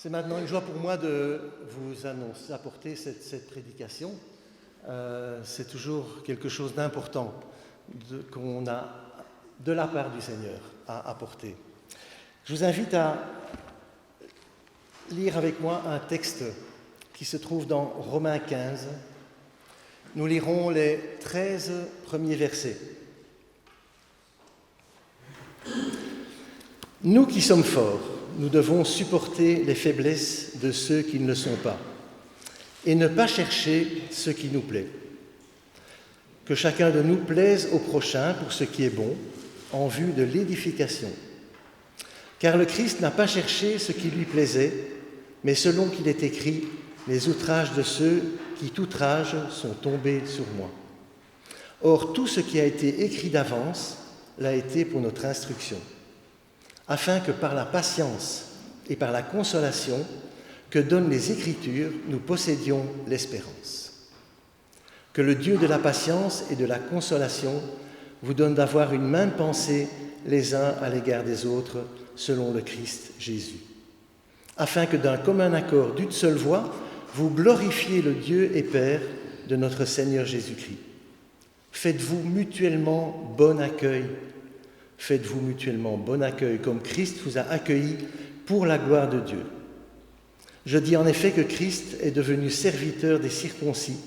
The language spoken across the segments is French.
C'est maintenant une joie pour moi de vous apporter cette prédication. C'est toujours quelque chose d'important qu'on a de la part du Seigneur à apporter. Je vous invite à lire avec moi un texte qui se trouve dans Romains 15. Nous lirons les 13 premiers versets. Nous qui sommes forts, nous devons supporter les faiblesses de ceux qui ne le sont pas et ne pas chercher ce qui nous plaît. Que chacun de nous plaise au prochain pour ce qui est bon, en vue de l'édification. Car le Christ n'a pas cherché ce qui lui plaisait, mais selon qu'il est écrit, les outrages de ceux qui t'outragent sont tombés sur moi. Or, tout ce qui a été écrit d'avance l'a été pour notre instruction, afin que par la patience et par la consolation que donnent les Écritures, nous possédions l'espérance. Que le Dieu de la patience et de la consolation vous donne d'avoir une même pensée les uns à l'égard des autres, selon le Christ Jésus, afin que d'un commun accord, d'une seule voix, vous glorifiez le Dieu et Père de notre Seigneur Jésus-Christ. Faites-vous mutuellement bon accueil. Faites-vous mutuellement bon accueil, comme Christ vous a accueillis pour la gloire de Dieu. Je dis en effet que Christ est devenu serviteur des circoncis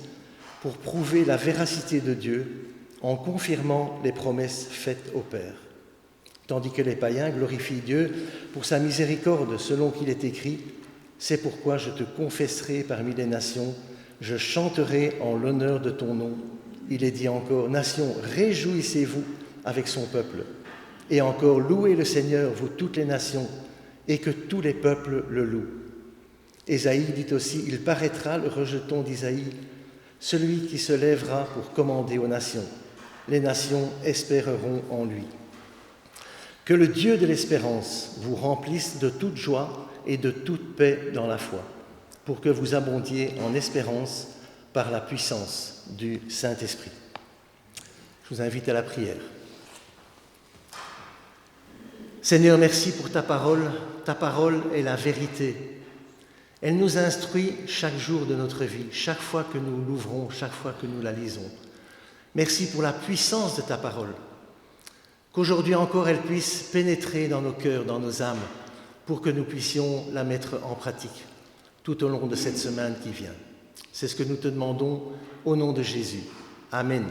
pour prouver la véracité de Dieu en confirmant les promesses faites au Père. Tandis que les païens glorifient Dieu pour sa miséricorde, selon qu'il est écrit « C'est pourquoi je te confesserai parmi les nations, je chanterai en l'honneur de ton nom. » Il est dit encore « Nations, réjouissez-vous avec son peuple. » Et encore, louez le Seigneur, vous toutes les nations, et que tous les peuples le louent. Ésaïe dit aussi, il paraîtra, le rejeton d'Isaïe, celui qui se lèvera pour commander aux nations. Les nations espéreront en lui. Que le Dieu de l'espérance vous remplisse de toute joie et de toute paix dans la foi, pour que vous abondiez en espérance par la puissance du Saint-Esprit. Je vous invite à la prière. Seigneur, merci pour ta parole. Ta parole est la vérité. Elle nous instruit chaque jour de notre vie, chaque fois que nous l'ouvrons, chaque fois que nous la lisons. Merci pour la puissance de ta parole. Qu'aujourd'hui encore elle puisse pénétrer dans nos cœurs, dans nos âmes, pour que nous puissions la mettre en pratique tout au long de cette semaine qui vient. C'est ce que nous te demandons au nom de Jésus. Amen.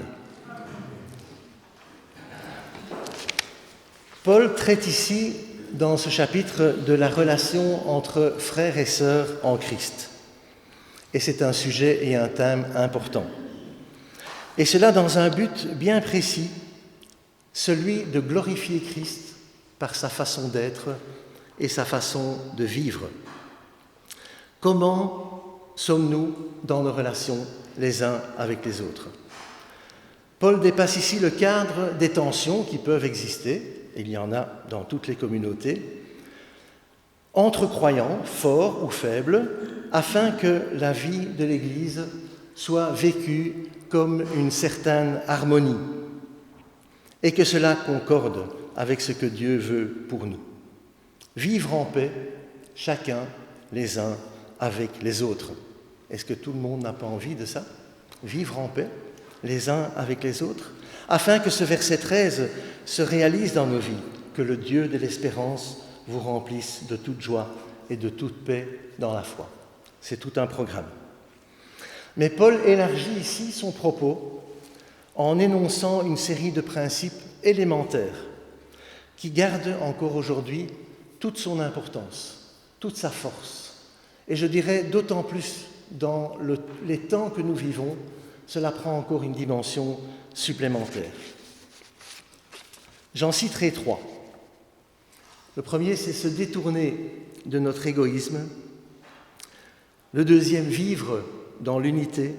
Paul traite ici, dans ce chapitre, de la relation entre frères et sœurs en Christ. Et c'est un sujet et un thème important. Et cela dans un but bien précis, celui de glorifier Christ par sa façon d'être et sa façon de vivre. Comment sommes-nous dans nos relations les uns avec les autres ? Paul dépasse ici le cadre des tensions qui peuvent exister, il y en a dans toutes les communautés, entre croyants, forts ou faibles, afin que la vie de l'Église soit vécue comme une certaine harmonie et que cela concorde avec ce que Dieu veut pour nous. Vivre en paix, chacun les uns avec les autres. Est-ce que tout le monde n'a pas envie de ça ? Vivre en paix, les uns avec les autres, afin que ce verset 13 se réalise dans nos vies, que le Dieu de l'espérance vous remplisse de toute joie et de toute paix dans la foi. C'est tout un programme. Mais Paul élargit ici son propos en énonçant une série de principes élémentaires qui gardent encore aujourd'hui toute son importance, toute sa force. Et je dirais d'autant plus dans les temps que nous vivons, cela prend encore une dimension supplémentaire. J'en citerai 3. Le premier, c'est se détourner de notre égoïsme. Le deuxième, vivre dans l'unité.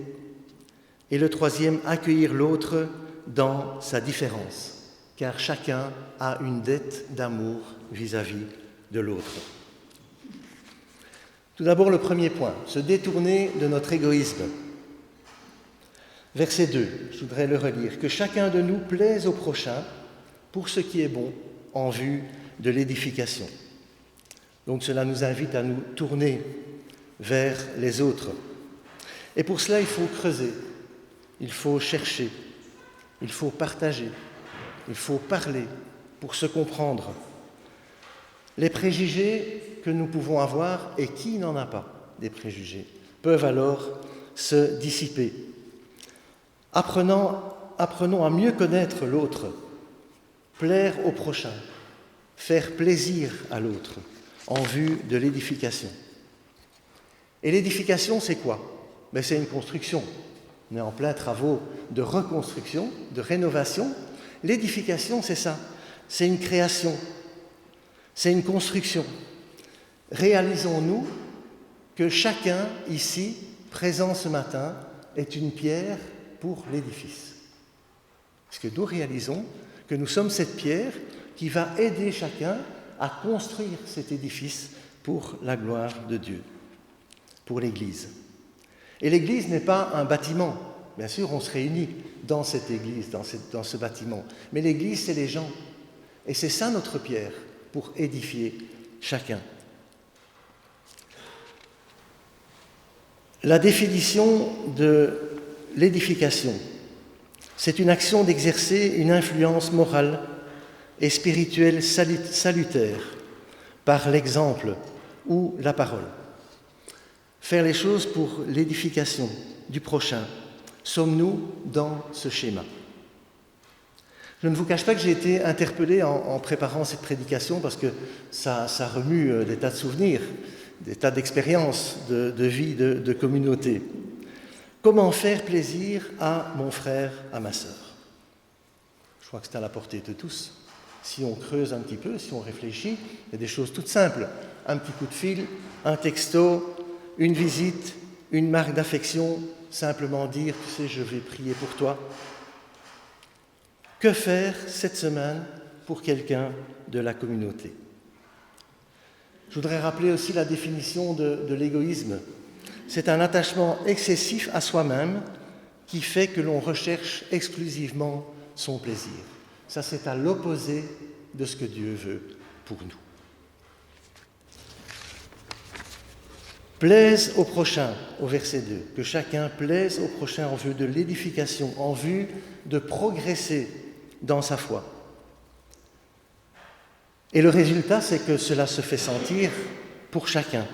Et le troisième, accueillir l'autre dans sa différence, car chacun a une dette d'amour vis-à-vis de l'autre. Tout d'abord, le premier point, se détourner de notre égoïsme. Verset 2, je voudrais le relire. Que chacun de nous plaise au prochain pour ce qui est bon en vue de l'édification. Donc cela nous invite à nous tourner vers les autres. Et pour cela, il faut creuser, il faut chercher, il faut partager, il faut parler pour se comprendre. Les préjugés que nous pouvons avoir, et qui n'en a pas des préjugés, peuvent alors se dissiper. Apprenons à mieux connaître l'autre, plaire au prochain, faire plaisir à l'autre en vue de l'édification. Et l'édification, c'est quoi? C'est une construction. On est en plein travaux de reconstruction, de rénovation. L'édification, c'est ça. C'est une création. C'est une construction. Réalisons-nous que chacun ici, présent ce matin, est une pierre pour l'édifice. Parce que nous réalisons que nous sommes cette pierre qui va aider chacun à construire cet édifice pour la gloire de Dieu, pour l'Église. Et l'Église n'est pas un bâtiment. Bien sûr, on se réunit dans cette Église, dans ce bâtiment. Mais l'Église, c'est les gens. Et c'est ça notre pierre pour édifier chacun. La définition de l'édification, c'est une action d'exercer une influence morale et spirituelle salutaire par l'exemple ou la parole. Faire les choses pour l'édification du prochain. Sommes-nous dans ce schéma? Je ne vous cache pas que j'ai été interpellé en préparant cette prédication parce que ça remue des tas de souvenirs, des tas d'expériences de vie, de communauté. Comment faire plaisir à mon frère, à ma sœur? Je crois que c'est à la portée de tous. Si on creuse un petit peu, si on réfléchit, il y a des choses toutes simples. Un petit coup de fil, un texto, une visite, une marque d'affection, simplement dire « tu sais, je vais prier pour toi ». Que faire cette semaine pour quelqu'un de la communauté? Je voudrais rappeler aussi la définition de l'égoïsme. C'est un attachement excessif à soi-même qui fait que l'on recherche exclusivement son plaisir. Ça, c'est à l'opposé de ce que Dieu veut pour nous. Plaise au prochain, au verset 2, que chacun plaise au prochain en vue de l'édification, en vue de progresser dans sa foi. Et le résultat, c'est que cela se fait sentir pour chacun.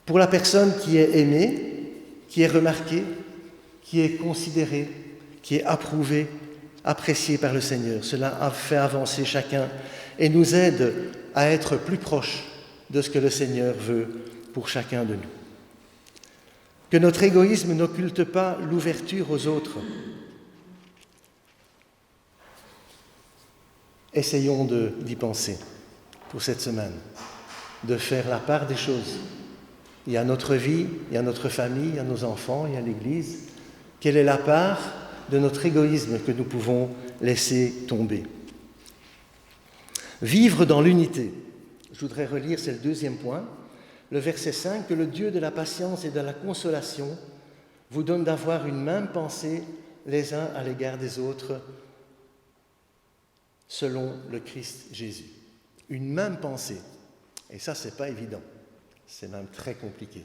Pour la personne qui est aimée, qui est remarquée, qui est considérée, qui est approuvée, appréciée par le Seigneur. Cela a fait avancer chacun et nous aide à être plus proches de ce que le Seigneur veut pour chacun de nous. Que notre égoïsme n'occulte pas l'ouverture aux autres. Essayons d'y penser pour cette semaine, de faire la part des choses. Il y a notre vie, il y a notre famille, il y a nos enfants, il y a l'Église. Quelle est la part de notre égoïsme que nous pouvons laisser tomber? Vivre dans l'unité. Je voudrais relire, c'est le deuxième point, le verset 5, que le Dieu de la patience et de la consolation vous donne d'avoir une même pensée les uns à l'égard des autres, selon le Christ Jésus. Une même pensée. Et ça, c'est pas évident. C'est même très compliqué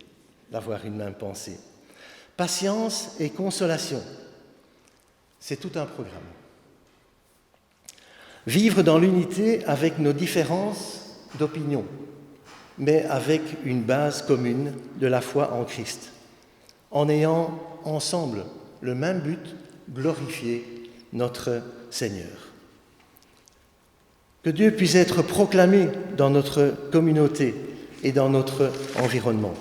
d'avoir une même pensée. Patience et consolation. C'est tout un programme. Vivre dans l'unité avec nos différences d'opinion, mais avec une base commune de la foi en Christ, en ayant ensemble le même but, glorifier notre Seigneur. Que Dieu puisse être proclamé dans notre communauté et dans notre environnement.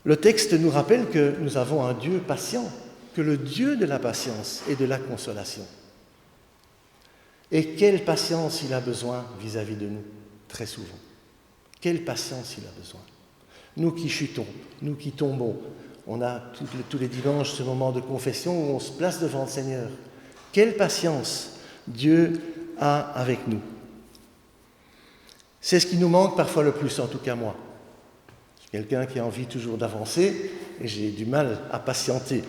Le texte nous rappelle que nous avons un Dieu patient, que le Dieu de la patience et de la consolation. Et quelle patience il a besoin vis-à-vis de nous, très souvent. Quelle patience il a besoin. Nous qui chutons, nous qui tombons, on a tous les dimanches ce moment de confession où on se place devant le Seigneur. Quelle patience Dieu a avec nous. C'est ce qui nous manque parfois le plus, en tout cas moi. Je suis quelqu'un qui a envie toujours d'avancer et j'ai du mal à patienter.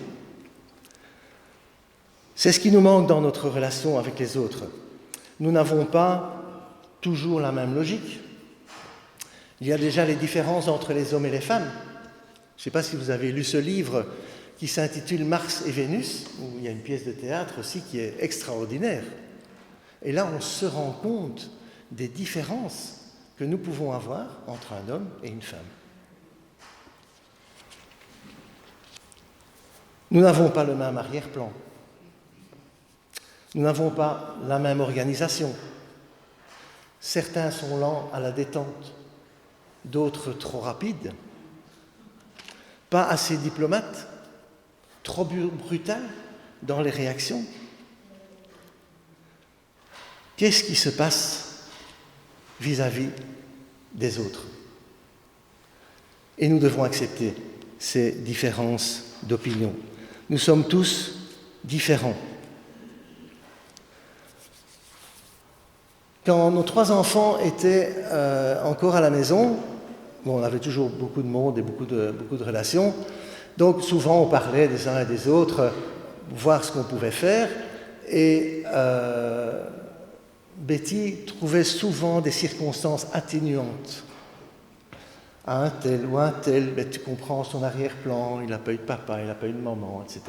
C'est ce qui nous manque dans notre relation avec les autres. Nous n'avons pas toujours la même logique. Il y a déjà les différences entre les hommes et les femmes. Je ne sais pas si vous avez lu ce livre qui s'intitule Mars et Vénus, où il y a une pièce de théâtre aussi qui est extraordinaire. Et là, on se rend compte des différences que nous pouvons avoir entre un homme et une femme. Nous n'avons pas le même arrière-plan. Nous n'avons pas la même organisation. Certains sont lents à la détente, d'autres trop rapides, pas assez diplomates, trop brutaux dans les réactions. Qu'est-ce qui se passe vis-à-vis des autres? Et nous devons accepter ces différences d'opinion. Nous sommes tous différents. Quand nos 3 enfants étaient encore à la maison, on avait toujours beaucoup de monde et beaucoup de relations, donc souvent on parlait des uns et des autres, voir ce qu'on pouvait faire, et Betty trouvait souvent des circonstances atténuantes. À un tel ou un tel, ben, tu comprends son arrière-plan, il n'a pas eu de papa, il n'a pas eu de maman, etc.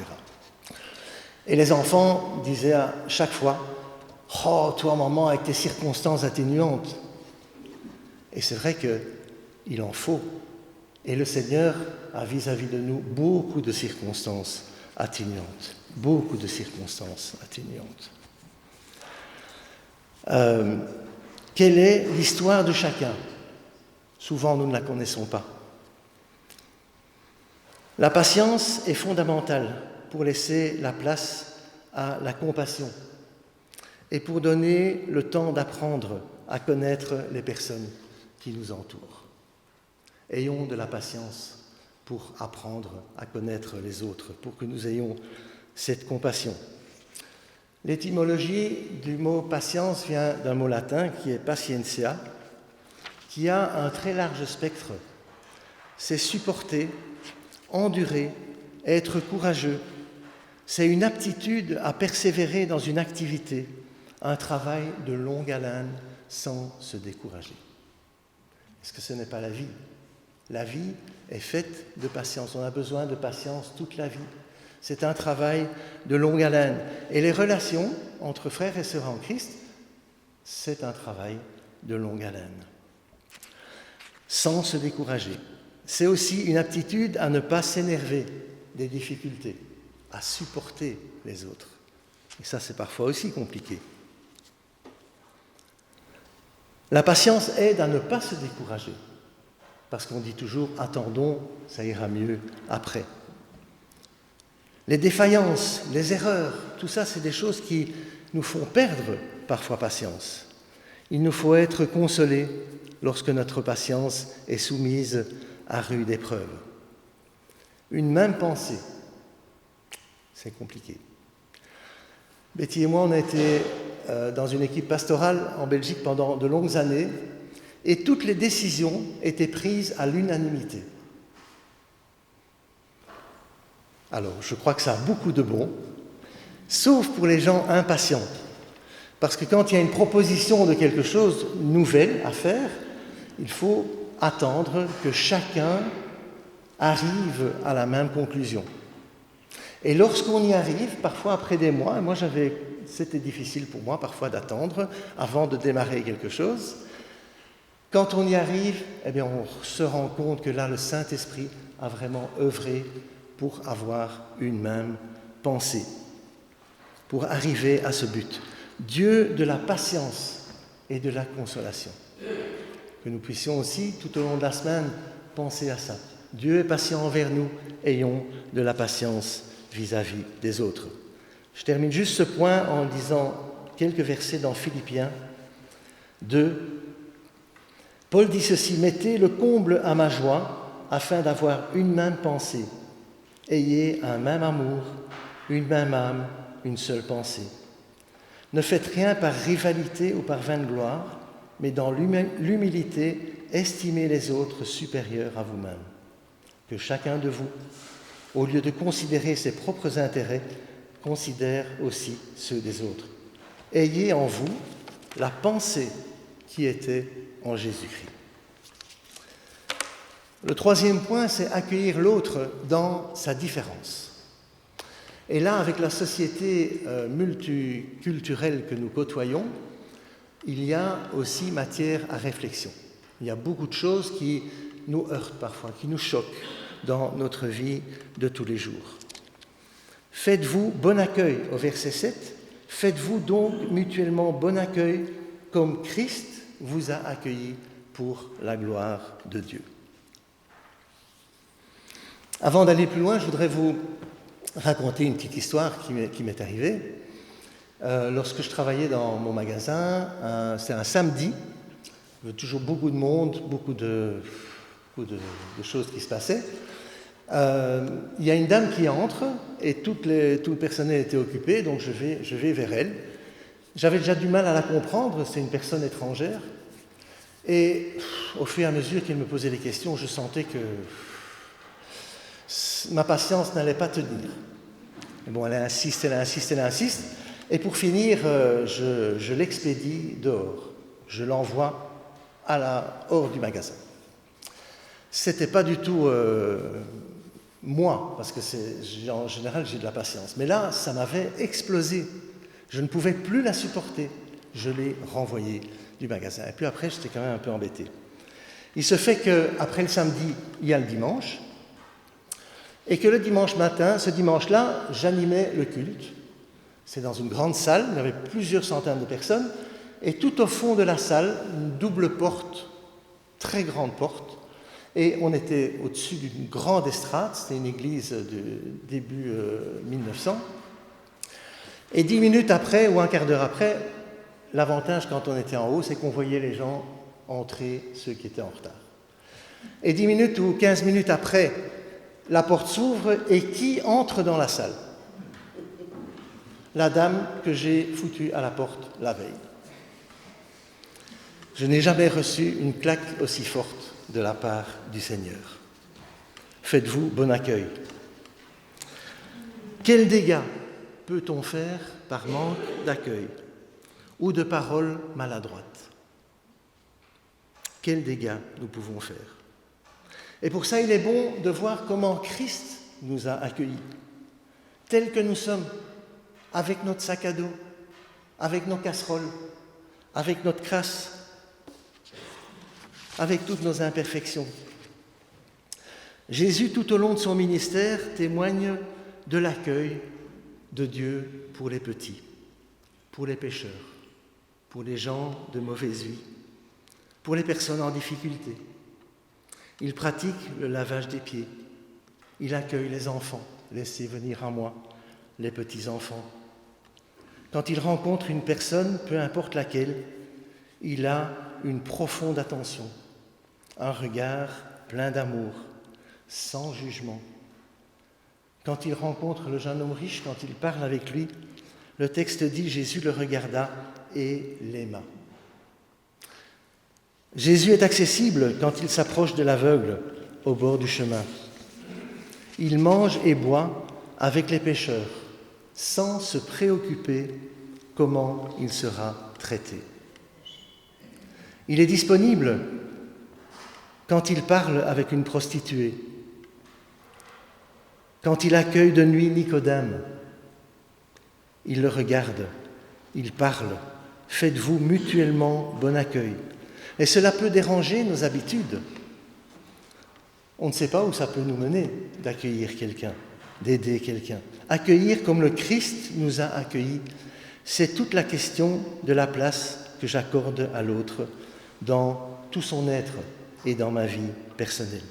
Et les enfants disaient à chaque fois, « Oh, toi, maman, avec tes circonstances atténuantes !» Et c'est vrai qu'il en faut. Et le Seigneur a vis-à-vis de nous beaucoup de circonstances atténuantes. Beaucoup de circonstances atténuantes. Quelle est l'histoire de chacun? Souvent, nous ne la connaissons pas. La patience est fondamentale pour laisser la place à la compassion et pour donner le temps d'apprendre à connaître les personnes qui nous entourent. Ayons de la patience pour apprendre à connaître les autres, pour que nous ayons cette compassion. L'étymologie du mot patience vient d'un mot latin qui est patientia, qui a un très large spectre. C'est supporter, endurer, être courageux. C'est une aptitude à persévérer dans une activité, un travail de longue haleine sans se décourager. Est-ce que ce n'est pas la vie? La vie est faite de patience. On a besoin de patience toute la vie. C'est un travail de longue haleine. Et les relations entre frères et sœurs en Christ, c'est un travail de longue haleine. Sans se décourager. C'est aussi une aptitude à ne pas s'énerver des difficultés, à supporter les autres. Et ça, c'est parfois aussi compliqué. La patience aide à ne pas se décourager, parce qu'on dit toujours « attendons, ça ira mieux après ». Les défaillances, les erreurs, tout ça, c'est des choses qui nous font perdre parfois patience. Il nous faut être consolés lorsque notre patience est soumise à rude épreuve. Une même pensée, c'est compliqué. Betty et moi, on a été dans une équipe pastorale en Belgique pendant de longues années et toutes les décisions étaient prises à l'unanimité. Alors, je crois que ça a beaucoup de bon, sauf pour les gens impatients. Parce que quand il y a une proposition de quelque chose de nouvelle à faire, il faut attendre que chacun arrive à la même conclusion. Et lorsqu'on y arrive, parfois après des mois, c'était difficile pour moi parfois d'attendre avant de démarrer quelque chose, quand on y arrive, eh bien, on se rend compte que là, le Saint-Esprit a vraiment œuvré pour avoir une même pensée, pour arriver à ce but. Dieu de la patience et de la consolation. Que nous puissions aussi, tout au long de la semaine, penser à ça. Dieu est patient envers nous, ayons de la patience vis-à-vis des autres. Je termine juste ce point en lisant quelques versets dans Philippiens 2. Paul dit ceci, « Mettez le comble à ma joie afin d'avoir une même pensée. Ayez un même amour, une même âme, une seule pensée. Ne faites rien par rivalité ou par vaine gloire, mais dans l'humilité, estimez les autres supérieurs à vous-même. Que chacun de vous, au lieu de considérer ses propres intérêts, considère aussi ceux des autres. Ayez en vous la pensée qui était en Jésus-Christ. Le troisième point, c'est accueillir l'autre dans sa différence. Et là, avec la société multiculturelle que nous côtoyons, il y a aussi matière à réflexion. Il y a beaucoup de choses qui nous heurtent parfois, qui nous choquent dans notre vie de tous les jours. Faites-vous bon accueil, au verset 7, faites-vous donc mutuellement bon accueil comme Christ vous a accueillis pour la gloire de Dieu. Avant d'aller plus loin, je voudrais vous raconter une petite histoire qui m'est arrivée. Lorsque je travaillais dans mon magasin, c'était un samedi, il y avait toujours beaucoup de monde, beaucoup de choses qui se passaient. Il y a une dame qui entre et tout le personnel était occupé, donc je vais vers elle. J'avais déjà du mal à la comprendre, c'est une personne étrangère. Et au fur et à mesure qu'elle me posait des questions, je sentais que ma patience n'allait pas tenir. Et bon, elle insiste. Et pour finir, je l'expédie dehors. Je l'envoie hors du magasin. C'était pas du tout moi, parce que en général j'ai de la patience. Mais là, ça m'avait explosé. Je ne pouvais plus la supporter. Je l'ai renvoyée du magasin. Et puis après, j'étais quand même un peu embêté. Il se fait qu'après le samedi, il y a le dimanche. Et que le dimanche matin, ce dimanche-là, j'animais le culte. C'est dans une grande salle, il y avait plusieurs centaines de personnes. Et tout au fond de la salle, une double porte, très grande porte. Et on était au-dessus d'une grande estrade, c'était une église du début 1900. Et 10 minutes après, ou un quart d'heure après, l'avantage quand on était en haut, c'est qu'on voyait les gens entrer, ceux qui étaient en retard. Et 10 minutes ou 15 minutes après, la porte s'ouvre et qui entre dans la salle? La dame que j'ai foutue à la porte la veille. Je n'ai jamais reçu une claque aussi forte de la part du Seigneur. Faites-vous bon accueil. Quels dégâts peut-on faire par manque d'accueil ou de paroles maladroites? Quels dégâts nous pouvons faire? Et pour ça, il est bon de voir comment Christ nous a accueillis, tels que nous sommes, avec notre sac à dos, avec nos casseroles, avec notre crasse, avec toutes nos imperfections. Jésus, tout au long de son ministère, témoigne de l'accueil de Dieu pour les petits, pour les pécheurs, pour les gens de mauvaise vie, pour les personnes en difficulté. Il pratique le lavage des pieds. Il accueille les enfants. Laissez venir à moi les petits-enfants. Quand il rencontre une personne, peu importe laquelle, il a une profonde attention, un regard plein d'amour, sans jugement. Quand il rencontre le jeune homme riche, quand il parle avec lui, le texte dit « Jésus le regarda et l'aima ». Jésus est accessible quand il s'approche de l'aveugle au bord du chemin. Il mange et boit avec les pécheurs, sans se préoccuper comment il sera traité. Il est disponible quand il parle avec une prostituée, quand il accueille de nuit Nicodème. Il le regarde, il parle. Faites-vous mutuellement bon accueil. Et cela peut déranger nos habitudes. On ne sait pas où ça peut nous mener d'accueillir quelqu'un, d'aider quelqu'un. Accueillir comme le Christ nous a accueillis, c'est toute la question de la place que j'accorde à l'autre dans tout son être et dans ma vie personnelle.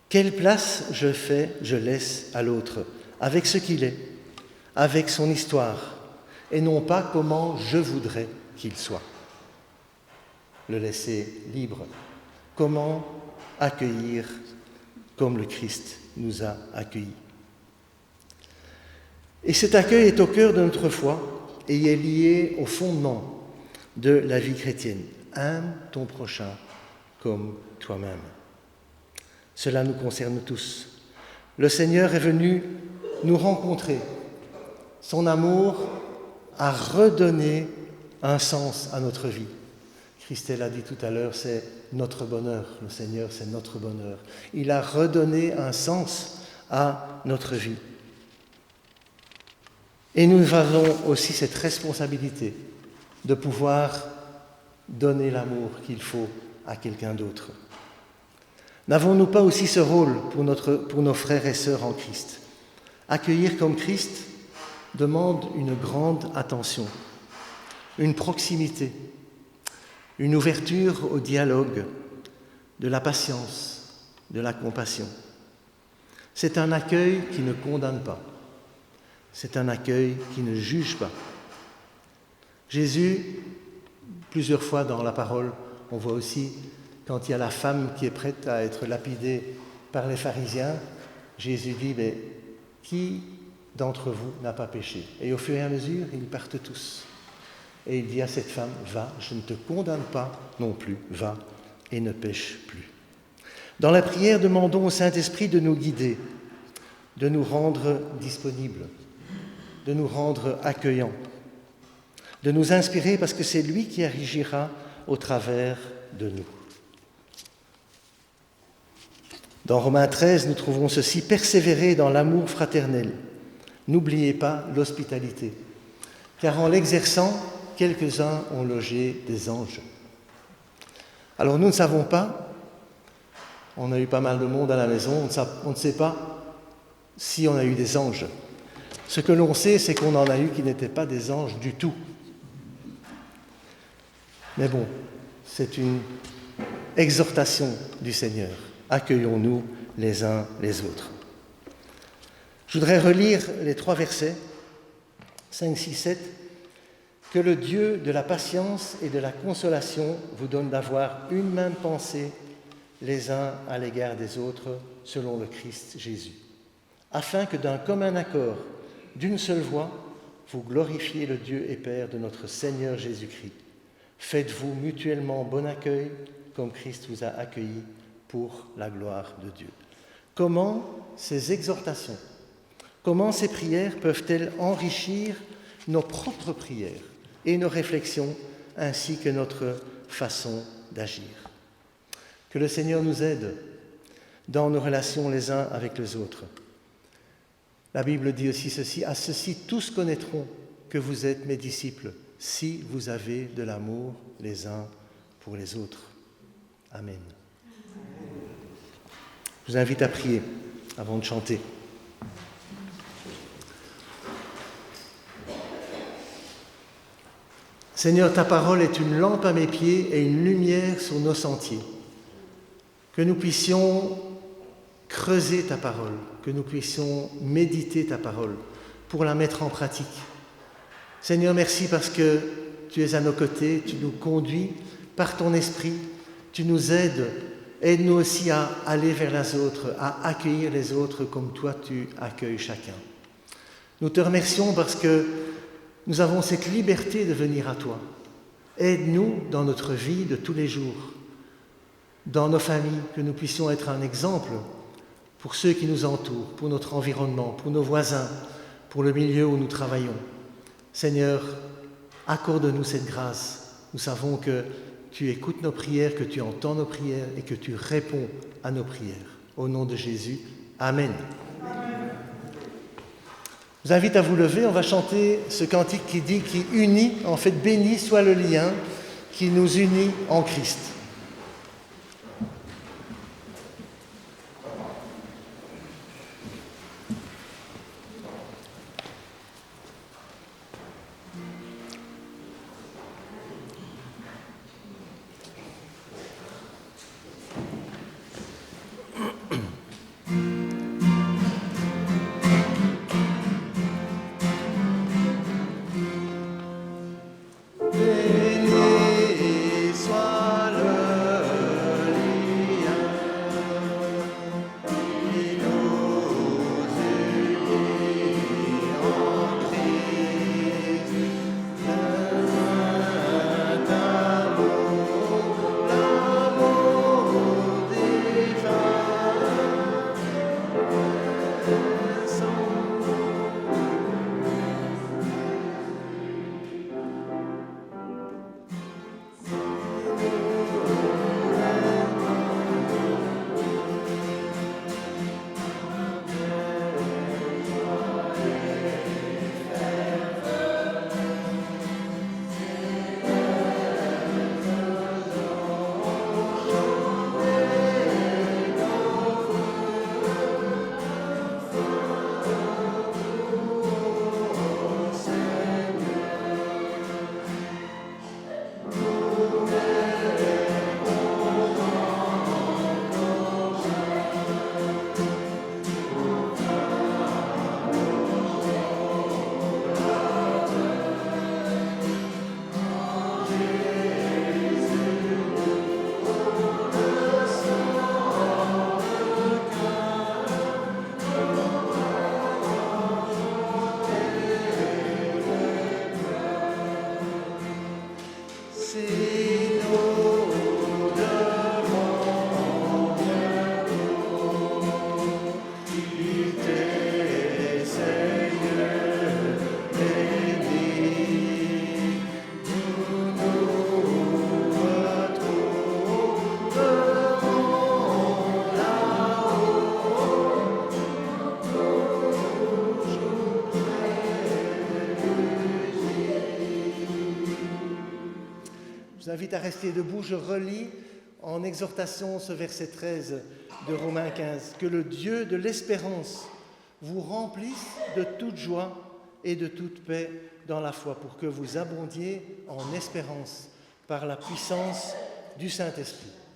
Quelle place je laisse à l'autre, avec ce qu'il est, avec son histoire, et non pas comment je voudrais qu'il soit. Le laisser libre. Comment accueillir comme le Christ nous a accueillis. Et cet accueil est au cœur de notre foi et il est lié au fondement de la vie chrétienne. Aime ton prochain comme toi-même. Cela nous concerne tous. Le Seigneur est venu nous rencontrer. Son amour a redonné un sens à notre vie. Christelle a dit tout à l'heure, c'est notre bonheur. Le Seigneur, c'est notre bonheur. Il a redonné un sens à notre vie. Et nous avons aussi cette responsabilité de pouvoir donner l'amour qu'il faut à quelqu'un d'autre. N'avons-nous pas aussi ce rôle pour nos frères et sœurs en Christ ? Accueillir comme Christ demande une grande attention, une proximité, une ouverture au dialogue, de la patience, de la compassion. C'est un accueil qui ne condamne pas. C'est un accueil qui ne juge pas. Jésus, plusieurs fois dans la parole, on voit aussi quand il y a la femme qui est prête à être lapidée par les pharisiens, Jésus dit, mais qui d'entre vous n'a pas péché ? Et au fur et à mesure, ils partent tous. Et il dit à cette femme, va, je ne te condamne pas non plus, va et ne pêche plus. Dans la prière, demandons au Saint-Esprit de nous guider, de nous rendre disponibles, de nous rendre accueillants, de nous inspirer parce que c'est lui qui agira au travers de nous. Dans Romains 13, nous trouvons ceci, persévérez dans l'amour fraternel. N'oubliez pas l'hospitalité, car en l'exerçant, quelques-uns ont logé des anges. Alors nous ne savons pas, on a eu pas mal de monde à la maison, on ne sait pas si on a eu des anges. Ce que l'on sait, c'est qu'on en a eu qui n'étaient pas des anges du tout. Mais bon, c'est une exhortation du Seigneur. Accueillons-nous les uns les autres. Je voudrais relire les 3 versets, 5, 6, 7. Que le Dieu de la patience et de la consolation vous donne d'avoir une même pensée les uns à l'égard des autres, selon le Christ Jésus, afin que d'un commun accord, d'une seule voix, vous glorifiez le Dieu et Père de notre Seigneur Jésus-Christ. Faites-vous mutuellement bon accueil, comme Christ vous a accueillis pour la gloire de Dieu. Comment ces exhortations, comment ces prières peuvent-elles enrichir nos propres prières et nos réflexions, ainsi que notre façon d'agir? Que le Seigneur nous aide dans nos relations les uns avec les autres. La Bible dit aussi ceci, « À ceci tous connaîtront que vous êtes mes disciples, si vous avez de l'amour les uns pour les autres. » Amen. Je vous invite à prier avant de chanter. Seigneur, ta parole est une lampe à mes pieds et une lumière sur nos sentiers. Que nous puissions creuser ta parole, que nous puissions méditer ta parole pour la mettre en pratique. Seigneur, merci parce que tu es à nos côtés, tu nous conduis par ton esprit, tu nous aides. Aide-nous aussi à aller vers les autres, à accueillir les autres comme toi tu accueilles chacun. Nous te remercions parce que nous avons cette liberté de venir à toi. Aide-nous dans notre vie de tous les jours, dans nos familles, que nous puissions être un exemple pour ceux qui nous entourent, pour notre environnement, pour nos voisins, pour le milieu où nous travaillons. Seigneur, accorde-nous cette grâce. Nous savons que tu écoutes nos prières, que tu entends nos prières et que tu réponds à nos prières. Au nom de Jésus, Amen. Je vous invite à vous lever, on va chanter ce cantique qui unit, en fait, béni soit le lien qui nous unit en Christ. Béni soit le vous invite à rester debout. Je relis en exhortation ce verset 13 de Romains 15. Que le Dieu de l'espérance vous remplisse de toute joie et de toute paix dans la foi, pour que vous abondiez en espérance par la puissance du Saint-Esprit.